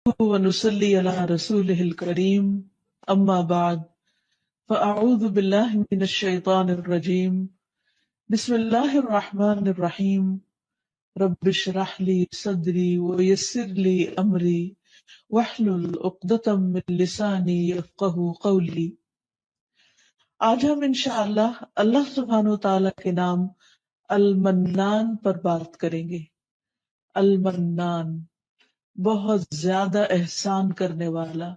ونصلي على رسوله الكريم أما بعد فأعوذ بالله من الشيطان الرجيم بسم الله الرحمن الرحيم رب اشرح لي صدري ويسر لي أمري واحلل عقدة من لساني يفقه قولي۔ آج ہم انشاءاللہ اللہ سبحانہ وتعالی کے نام المنان پر بات کریں گے۔ المنان، بہت زیادہ احسان کرنے والا،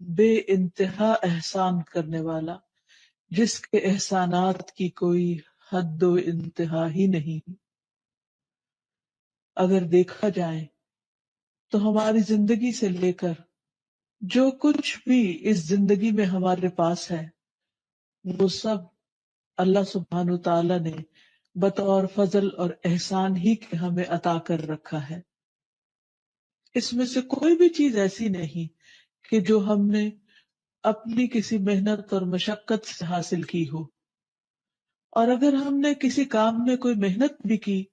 بے انتہا احسان کرنے والا، جس کے احسانات کی کوئی حد و انتہا ہی نہیں۔ اگر دیکھا جائے تو ہماری زندگی سے لے کر جو کچھ بھی اس زندگی میں ہمارے پاس ہے وہ سب اللہ سبحانہ تعالیٰ نے بطور فضل اور احسان ہی کے ہمیں عطا کر رکھا ہے۔ اس میں سے کوئی بھی چیز ایسی نہیں کہ جو ہم نے اپنی کسی محنت اور مشقت سے حاصل کی ہو، اور اگر ہم نے کسی کام میں کوئی محنت بھی کی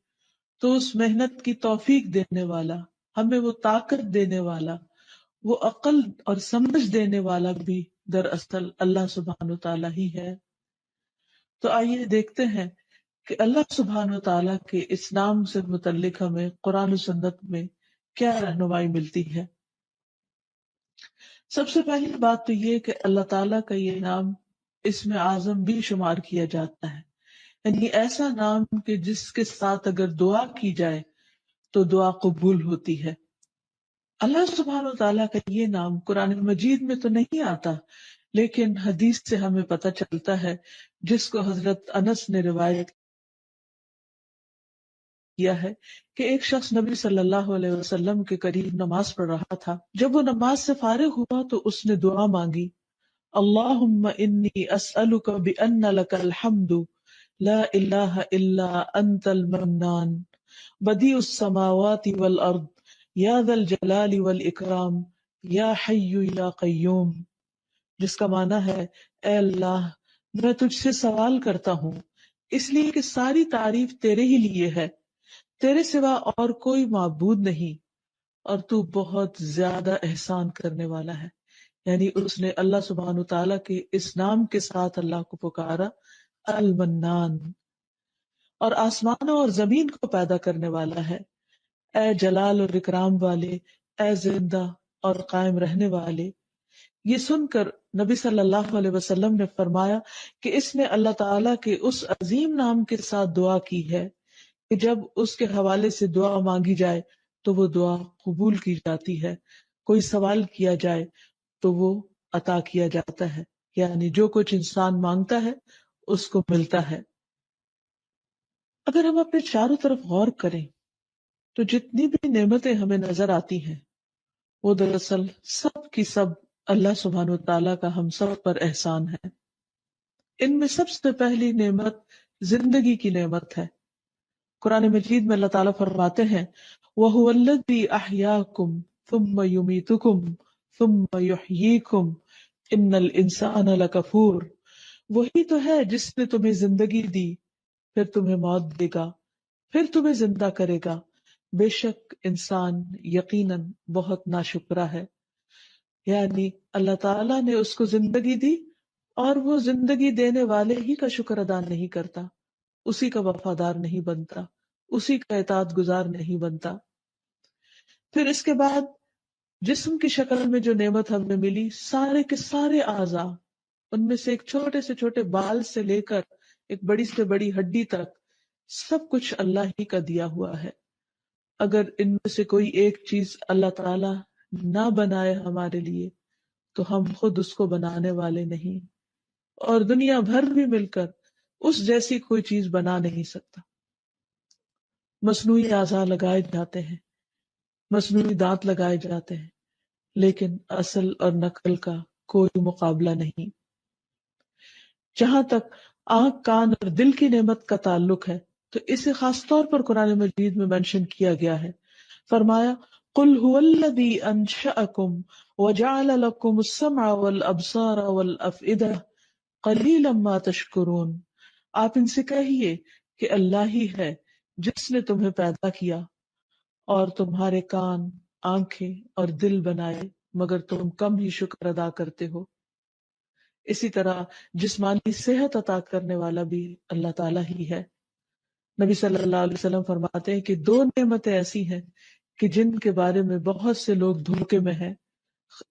تو اس محنت کی توفیق دینے والا، ہمیں وہ طاقت دینے والا، وہ عقل اور سمجھ دینے والا بھی دراصل اللہ سبحانہ تعالیٰ ہی ہے۔ تو آئیے دیکھتے ہیں کہ اللہ سبحانہ تعالیٰ کے اس نام سے متعلق ہمیں قرآن و سنت میں کیا رہنمائی ملتی ہے۔ سب سے پہلی بات تو یہ کہ اللہ تعالیٰ کا یہ نام اسم اعظم بھی شمار کیا جاتا ہے، یعنی ایسا نام کہ جس کے ساتھ اگر دعا کی جائے تو دعا قبول ہوتی ہے۔ اللہ سبحانہ تعالیٰ کا یہ نام قرآن مجید میں تو نہیں آتا، لیکن حدیث سے ہمیں پتہ چلتا ہے، جس کو حضرت انس نے روایت کیا ہے کہ ایک شخص نبی صلی اللہ علیہ وسلم کے قریب نماز پڑھ رہا تھا۔ جب وہ نماز سے فارغ ہوا تو اس نے دعا مانگی، اللہم انی اسألک بأن لک الحمد لا الہ الا انت المنان بدیع السماوات والارض یا ذا الجلال والاکرام یا حی یا قیوم، جس کا معنی ہے، اے اللہ میں تجھ سے سوال کرتا ہوں اس لیے کہ ساری تعریف تیرے ہی لیے ہے، تیرے سوا اور کوئی معبود نہیں، اور تو بہت زیادہ احسان کرنے والا ہے۔ یعنی اس نے اللہ سبحانہ تعالیٰ کے اس نام کے ساتھ اللہ کو پکارا، المنان، اور آسمانوں اور زمین کو پیدا کرنے والا ہے، اے جلال اور اکرام والے، اے زندہ اور قائم رہنے والے۔ یہ سن کر نبی صلی اللہ علیہ وسلم نے فرمایا کہ اس نے اللہ تعالیٰ کے اس عظیم نام کے ساتھ دعا کی ہے کہ جب اس کے حوالے سے دعا مانگی جائے تو وہ دعا قبول کی جاتی ہے، کوئی سوال کیا جائے تو وہ عطا کیا جاتا ہے، یعنی جو کچھ انسان مانگتا ہے اس کو ملتا ہے۔ اگر ہم اپنے چاروں طرف غور کریں تو جتنی بھی نعمتیں ہمیں نظر آتی ہیں وہ دراصل سب کی سب اللہ سبحانہ وتعالیٰ کا ہم سب پر احسان ہے۔ ان میں سب سے پہلی نعمت زندگی کی نعمت ہے۔ قرآن مجید میں اللہ تعالیٰ فرماتے ہیں، وَهُوَ الَّذِي أَحْيَاكُمْ ثُمَّ يُمِيتُكُمْ ثُمَّ يُحْيِيكُمْ إِنَّ الْإِنسَانَ لَكَفُورٌ، وہی تو ہے جس نے تمہیں زندگی دی، پھر تمہیں موت دے گا، پھر تمہیں زندہ کرے گا، بے شک انسان یقیناً بہت ناشکرا ہے۔ یعنی اللہ تعالیٰ نے اس کو زندگی دی اور وہ زندگی دینے والے ہی کا شکر ادا نہیں کرتا، اسی کا وفادار نہیں بنتا، اسی کا اطاعت گزار نہیں بنتا۔ پھر اس کے بعد جسم کی شکل میں جو نعمت ہمیں ملی، سارے کے سارے اعضاء، ان میں سے ایک چھوٹے سے چھوٹے بال سے لے کر ایک بڑی سے بڑی ہڈی تک، سب کچھ اللہ ہی کا دیا ہوا ہے۔ اگر ان میں سے کوئی ایک چیز اللہ تعالی نہ بنائے ہمارے لیے تو ہم خود اس کو بنانے والے نہیں، اور دنیا بھر بھی مل کر اس جیسی کوئی چیز بنا نہیں سکتا۔ مصنوعی اعضاء لگائے جاتے ہیں، مصنوعی دانت لگائے جاتے ہیں، لیکن اصل اور نقل کا کوئی مقابلہ نہیں۔ جہاں تک آنکھ، کان اور دل کی نعمت کا تعلق ہے تو اسے خاص طور پر قرآن مجید میں منشن کیا گیا ہے۔ فرمایا، قُلْ هُوَ الَّذِي أَنشَأَكُمْ وَجَعَلَ لَكُمُ السَّمْعَ وَالْأَبْصَارَ وَالْأَفْئِدَةَ قَلِيلًا مَا تَشْكُرُونَ، آپ ان سے کہیے کہ اللہ ہی ہے جس نے تمہیں پیدا کیا اور تمہارے کان، آنکھیں اور دل بنائے مگر تم کم ہی شکر ادا کرتے ہو۔ اسی طرح جسمانی صحت عطا کرنے والا بھی اللہ تعالیٰ ہی ہے۔ نبی صلی اللہ علیہ وسلم فرماتے ہیں کہ دو نعمتیں ایسی ہیں کہ جن کے بارے میں بہت سے لوگ دھوکے میں ہیں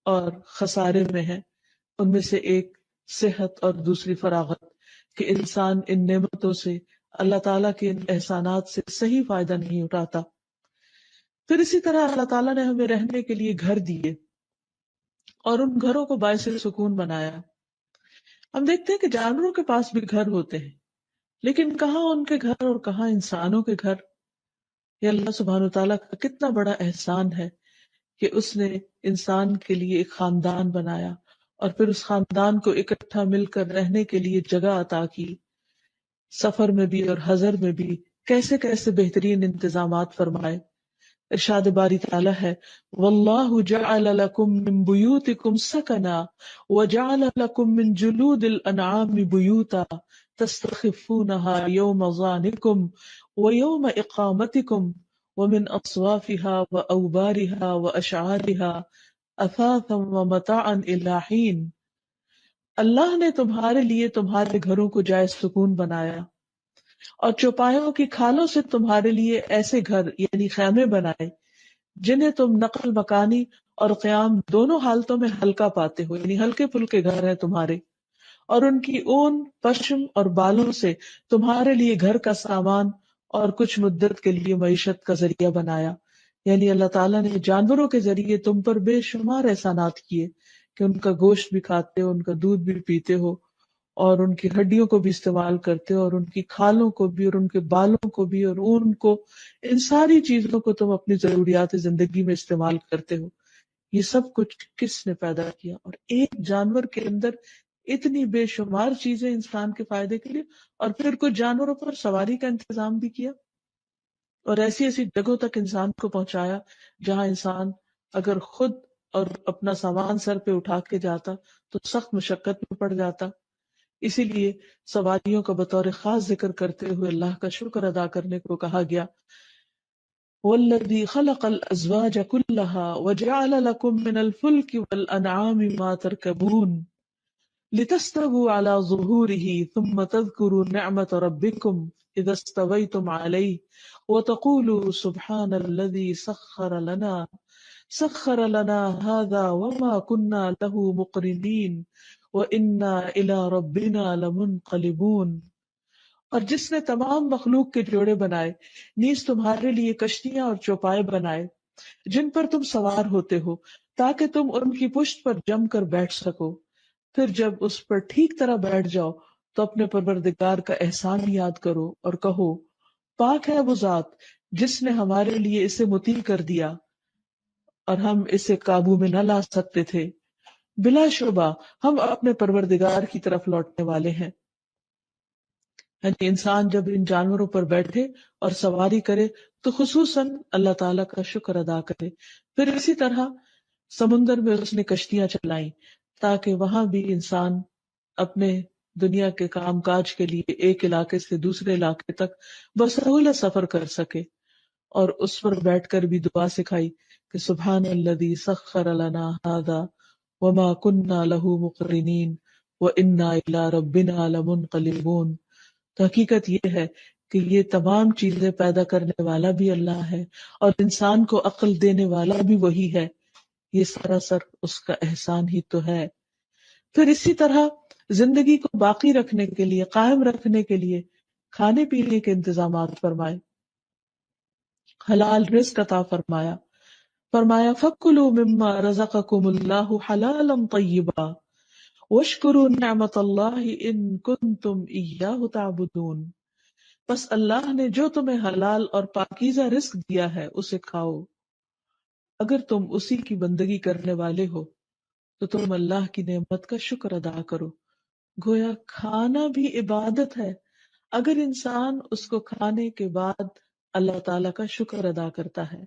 اور خسارے میں ہیں، ان میں سے ایک صحت اور دوسری فراغت، کہ انسان ان نعمتوں سے، اللہ تعالیٰ کے ان احسانات سے صحیح فائدہ نہیں اٹھاتا۔ پھر اسی طرح اللہ تعالیٰ نے ہمیں رہنے کے لیے گھر دیے اور ان گھروں کو باعث سکون بنایا۔ ہم دیکھتے ہیں کہ جانوروں کے پاس بھی گھر ہوتے ہیں، لیکن کہاں ان کے گھر اور کہاں انسانوں کے گھر۔ یہ اللہ سبحانہ وتعالیٰ کا کتنا بڑا احسان ہے کہ اس نے انسان کے لیے ایک خاندان بنایا اور پھر اس خاندان کو اکٹھا مل کر رہنے کے لیے جگہ عطا کی، سفر میں بھی اور حضر میں بھی کیسے کیسے بہترین انتظامات فرمائے۔ ارشاد باری تعالیٰ ہے واللہ جعل لکم من بیوتکم سکنا وجعل لکم من جلود الانعام بیوتا تستخفونها یوم ظعنکم ویوم اقامتکم ومن اصوافها واوبارها واشعارها اثاثا ومتاعا الی حین۔ اللہ نے تمہارے لیے تمہارے گھروں کو جائے سکون بنایا اور چوپایوں کی کھالوں سے تمہارے لیے ایسے گھر یعنی خیمے بنائے جنہیں تم نقل مکانی اور قیام دونوں حالتوں میں ہلکا پاتے ہو، یعنی ہلکے پھلکے گھر ہیں تمہارے، اور ان کی اون، پشم اور بالوں سے تمہارے لیے گھر کا سامان اور کچھ مدت کے لیے معیشت کا ذریعہ بنایا۔ یعنی اللہ تعالیٰ نے جانوروں کے ذریعے تم پر بے شمار احسانات کیے کہ ان کا گوشت بھی کھاتے ہو، ان کا دودھ بھی پیتے ہو، اور ان کی ہڈیوں کو بھی استعمال کرتے ہو، اور ان کی کھالوں کو بھی، اور ان کے بالوں کو بھی، اور اون کو، ان ساری چیزوں کو تم اپنی ضروریات زندگی میں استعمال کرتے ہو۔ یہ سب کچھ کس نے پیدا کیا؟ اور ایک جانور کے اندر اتنی بے شمار چیزیں انسان کے فائدے کے لیے، اور پھر کچھ جانوروں پر سواری کا انتظام بھی کیا، اور ایسی ایسی جگہوں تک انسان کو پہنچایا جہاں انسان اگر خود اور اپنا سامان سر پہ اٹھا کے جاتا تو سخت مشقت میں پڑ جاتا۔ اسی لیے سواریوں کا بطور خاص ذکر کرتے ہوئے اللہ کا شکر ادا کرنے کو کہا گیا۔ وَالَّذِي خَلَقَ الْأَزْوَاجَ كُلَّهَا وَجَعَلَ لَكُم مِّنَ الْفُلْكِ وَالْأَنْعَامِ مَا تَرْكَبُونَ لِتَسْتَوُوا عَلَى ظُهُورِهِ ثُمَّ تَذْكُرُوا نِعْمَةَ رَبِّكُمْ إِذَا اسْتَوَيْتُمْ عَلَيْهِ وَتَقُولُوا سُبْحَانَ الَّذِي سَخَّرَ لَنَا هَذَا وَمَا كُنَّا لَهُ مُقْرِنِينَ وَإِنَّا إِلَى رَبِّنَا لَمُنْقَلِبُونَ۔ اور جس نے تمام مخلوق کے جوڑے بنائے، نیز تمہارے لیے کشتیاں اور چوپائے بنائے جن پر تم سوار ہوتے ہو تاکہ تم ان کی پشت پر جم کر بیٹھ سکو، پھر جب اس پر ٹھیک طرح بیٹھ جاؤ تو اپنے پروردگار کا احسان یاد کرو اور کہو پاک ہے وہ ذات جس نے ہمارے لیے اسے مطیع کر دیا اور ہم اسے قابو میں نہ لا سکتے تھے۔ بلا شبہ ہم اپنے پروردگار کی طرف لوٹنے والے ہیں۔ یعنی انسان جب ان جانوروں پر بیٹھے اور سواری کرے تو خصوصاً اللہ تعالیٰ کا شکر ادا کرے۔ پھر اسی طرح سمندر میں اس نے کشتیاں چلائیں تاکہ وہاں بھی انسان اپنے دنیا کے کام کاج کے لیے ایک علاقے سے دوسرے علاقے تک بسہولت سفر کر سکے، اور اس پر بیٹھ کر بھی دعا سکھائی کہ سبحان الذی سخر لنا ھذا وما كنا له مقرنین وانا الی ربنا لمنقلبون۔ تو حقیقت یہ ہے کہ یہ تمام چیزیں پیدا کرنے والا بھی اللہ ہے اور انسان کو عقل دینے والا بھی وہی ہے۔ یہ سراسر اس کا احسان ہی تو ہے۔ پھر اسی طرح زندگی کو باقی رکھنے کے لیے، قائم رکھنے کے لیے کھانے پینے کے انتظامات فرمائے، حلال رزق عطا فرمایا۔ فرمایا فَكُلُوا مِمَّا رَزَقَكُمُ اللَّهُ حَلَالًا طَيِّبًا وَاشْكُرُوا نِعْمَةَ اللَّهِ إِن كُنتُمْ إِيَّاهُ تَعْبُدُونَ۔ بس اللہ نے جو تمہیں حلال اور پاکیزہ رزق دیا ہے اسے کھاؤ، اگر تم اسی کی بندگی کرنے والے ہو تو تم اللہ کی نعمت کا شکر ادا کرو۔ گویا کھانا بھی عبادت ہے اگر انسان اس کو کھانے کے بعد اللہ تعالیٰ کا شکر ادا کرتا ہے۔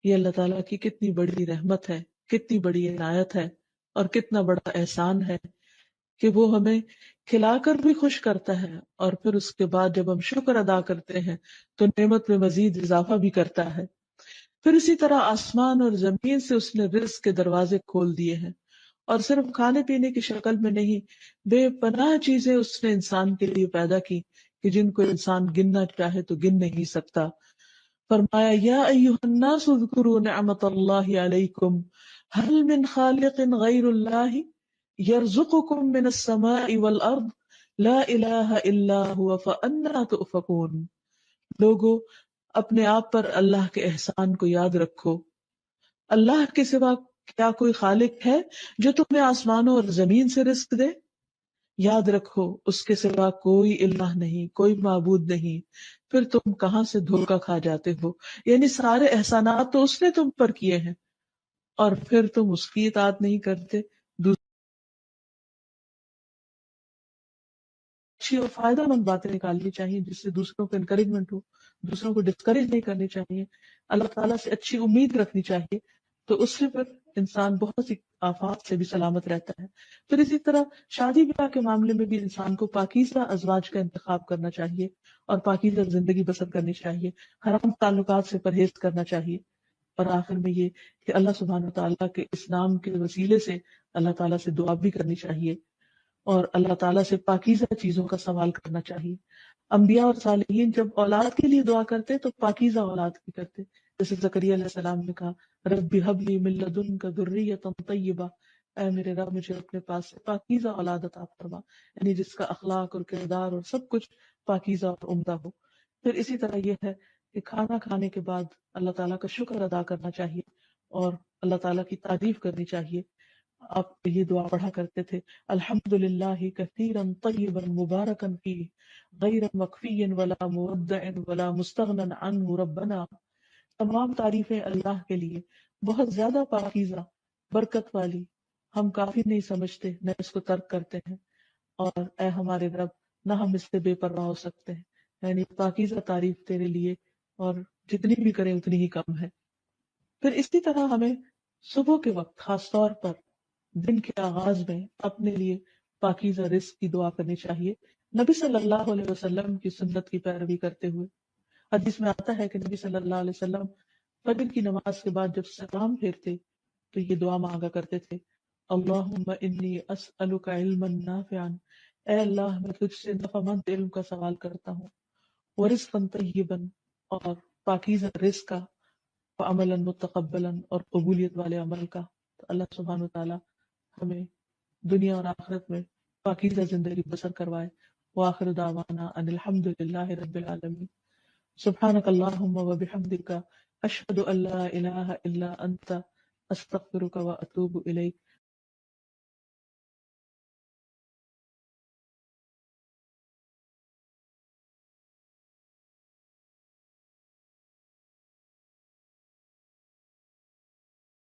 یہ اللہ تعالیٰ کی کتنی بڑی رحمت ہے، کتنی بڑی عنایت ہے، اور کتنا بڑا احسان ہے کہ وہ ہمیں کھلا کر بھی خوش کرتا ہے، اور پھر اس کے بعد جب ہم شکر ادا کرتے ہیں تو نعمت میں مزید اضافہ بھی کرتا ہے۔ پھر اسی طرح آسمان اور زمین سے اس نے رزق کے دروازے کھول دیے ہیں، اور صرف کھانے پینے کی شکل میں نہیں، بے پناہ چیزیں اس نے انسان کے لیے پیدا کی کہ جن کو انسان گننا چاہے تو گن نہیں سکتا۔ فرمایا یا ایھا الناس اذکروا نعمت اللہ علیکم هل من خالق غیر اللہ یرزقکم من السماء والارض لا الہ الا هو فانا تؤفکون۔ لوگو، اپنے آپ پر اللہ کے احسان کو یاد رکھو۔ اللہ کے سوا کیا کوئی خالق ہے جو تمہیں آسمانوں اور زمین سے رزق دے؟ یاد رکھو اس کے سوا کوئی الہ نہیں، کوئی معبود نہیں، پھر تم کہاں سے دھوکا کھا جاتے ہو؟ یعنی سارے احسانات تو اس نے تم پر کیے ہیں، اور پھر تم اس کی اطاعت نہیں کرتے۔ اچھی اور فائدہ مند باتیں نکالنی چاہیے جس سے دوسروں کو انکریجمنٹ ہو، دوسروں کو ڈسکریج نہیں کرنی چاہیے، اللہ تعالیٰ سے اچھی امید رکھنی چاہیے، تو اس سے پھر انسان بہت سی آفات سے بھی سلامت رہتا ہے۔ پھر اسی طرح شادی بیاہ کے معاملے میں بھی انسان کو پاکیزہ ازواج کا انتخاب کرنا چاہیے اور پاکیزہ زندگی بسر کرنی چاہیے، حرام تعلقات سے پرہیز کرنا چاہیے، اور آخر میں یہ کہ اللہ سبحانہ وتعالیٰ کے اس نام کے وسیلے سے اللہ تعالیٰ سے دعا بھی کرنی چاہیے اور اللہ تعالیٰ سے پاکیزہ چیزوں کا سوال کرنا چاہیے۔ انبیاء اور صالحین جب اولاد کے لیے دعا کرتے تو پاکیزہ اولاد کی کرتے، جیسے زکریا علیہ السلام نے کہا رب ہب لی من لدنک ذریۃ طیبہ، اے میرے رب مجھے اپنے پاس سے پاکیزہ اولاد عطا فرما، یعنی جس کا اخلاق اور کردار اور سب کچھ پاکیزہ اور عمدہ ہو۔ پھر اسی طرح یہ ہے کہ کھانا کھانے کے بعد اللہ تعالیٰ کا شکر ادا کرنا چاہیے اور اللہ تعالیٰ کی تعریف کرنی چاہیے۔ آپ یہ دعا پڑھا کرتے تھے الحمد للہ کثیرا طیبا مبارکا فیہ غیر مکفی ولا مودع ولا مستغنى عنہ ربنا۔ تمام تعریفیں اللہ کے لیے، بہت زیادہ پاکیزہ، برکت والی، ہم کافی نہیں سمجھتے نہ اس کو ترک کرتے ہیں، اور اے ہمارے رب نہ ہم اس سے بے پرواہ ہو سکتے ہیں، یعنی پاکیزہ تعریف تیرے لیے، اور جتنی بھی کریں اتنی ہی کم ہے۔ پھر اسی طرح ہمیں صبح کے وقت خاص طور پر دن کے آغاز میں اپنے لیے پاکیزہ رزق کی دعا کرنی چاہیے، نبی صلی اللہ علیہ وسلم کی سنت کی پیروی کرتے ہوئے۔ حدیث میں آتا ہے کہ نبی صلی اللہ علیہ وسلم فجر کی نماز کے بعد جب سلام پھیرتے تو یہ دعا مانگا کرتے تھے اللہم انی اسألک علما نافعا، اے اللہ میں تجھ سے نفع مند علم کا سوال کرتا ہوں، ورزقا طیبا، اور پاکیزہ رزق کا، وعملا متقبلا، اور قبولیت والے عمل کا۔ تو اللہ سبحانہ وتعالی ہمیں دنیا اور آخرت میں پاکیزہ زندگی بسر کروائے۔ وآخر دعوانا ان الحمد للہ رب العالمین۔ سبحانک اللہم وبحمدک اشہد ان لا الہ الا انت استغفرک واتوب الیک۔